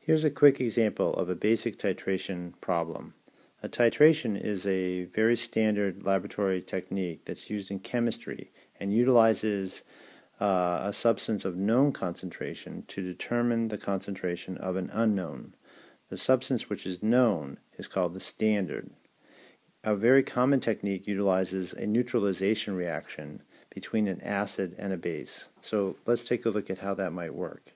Here's a quick example of a basic titration problem. A titration is a very standard laboratory technique that's used in chemistry and utilizes a substance of known concentration to determine the concentration of an unknown. The substance which is known is called the standard. A very common technique utilizes a neutralization reaction between an acid and a base. So let's take a look at how that might work.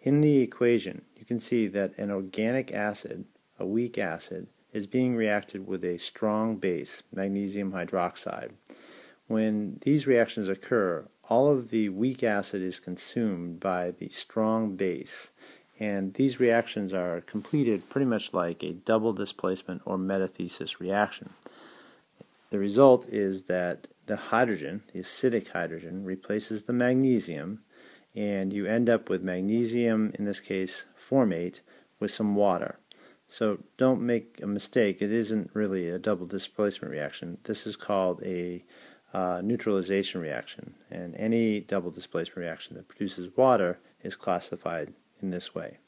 In the equation, you can see that an organic acid, a weak acid, is being reacted with a strong base, magnesium hydroxide. When these reactions occur, all of the weak acid is consumed by the strong base, and these reactions are completed pretty much like a double displacement or metathesis reaction. The result is that the hydrogen, the acidic hydrogen, replaces the magnesium, and you end up with magnesium, in this case formate, with some water. So don't make a mistake, it isn't really a double displacement reaction. This is called a neutralization reaction, and any double displacement reaction that produces water is classified in this way.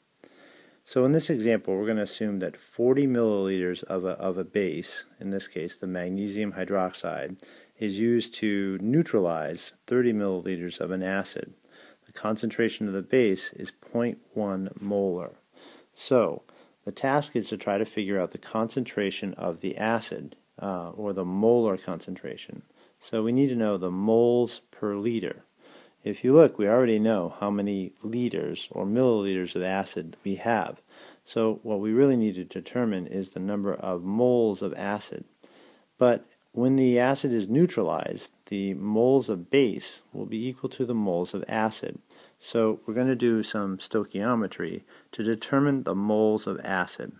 So in this example, we're going to assume that 40 milliliters of a base, in this case the magnesium hydroxide, is used to neutralize 30 milliliters of an acid. The concentration of the base is 0.1 molar. So the task is to try to figure out the concentration of the acid, or the molar concentration. So we need to know the moles per liter. If you look, we already know how many liters or milliliters of acid we have. So what we really need to determine is the number of moles of acid. But when the acid is neutralized, the moles of base will be equal to the moles of acid. So we're going to do some stoichiometry to determine the moles of acid.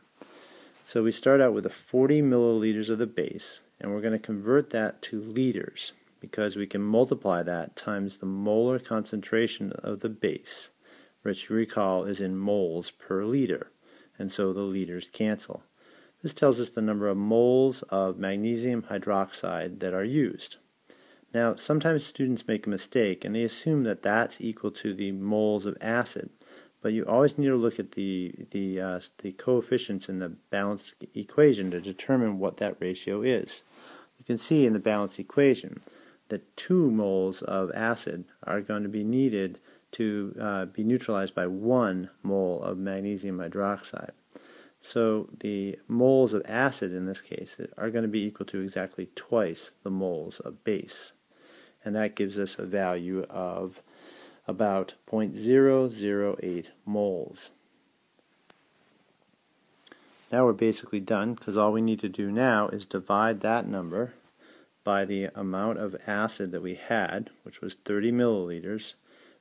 So we start out with 40 milliliters of the base, and we're going to convert that to liters, because we can multiply that times the molar concentration of the base, which you recall is in moles per liter, and so the liters cancel. This tells us the number of moles of magnesium hydroxide that are used. Now, sometimes students make a mistake and they assume that that's equal to the moles of acid, but you always need to look at the coefficients in the balanced equation to determine what that ratio is. You can see in the balanced equation that 2 moles of acid are going to be needed to be neutralized by 1 mole of magnesium hydroxide. So the moles of acid in this case are going to be equal to exactly twice the moles of base. And that gives us a value of about 0.008 moles. Now we're basically done, because all we need to do now is divide that number by the amount of acid that we had, which was 30 milliliters.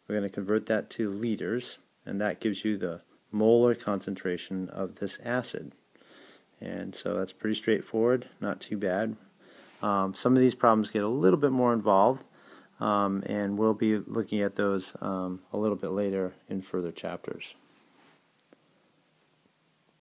We're going to convert that to liters, and that gives you the molar concentration of this acid. And so that's pretty straightforward, not too bad. Some of these problems get a little bit more involved, and we'll be looking at those a little bit later in further chapters.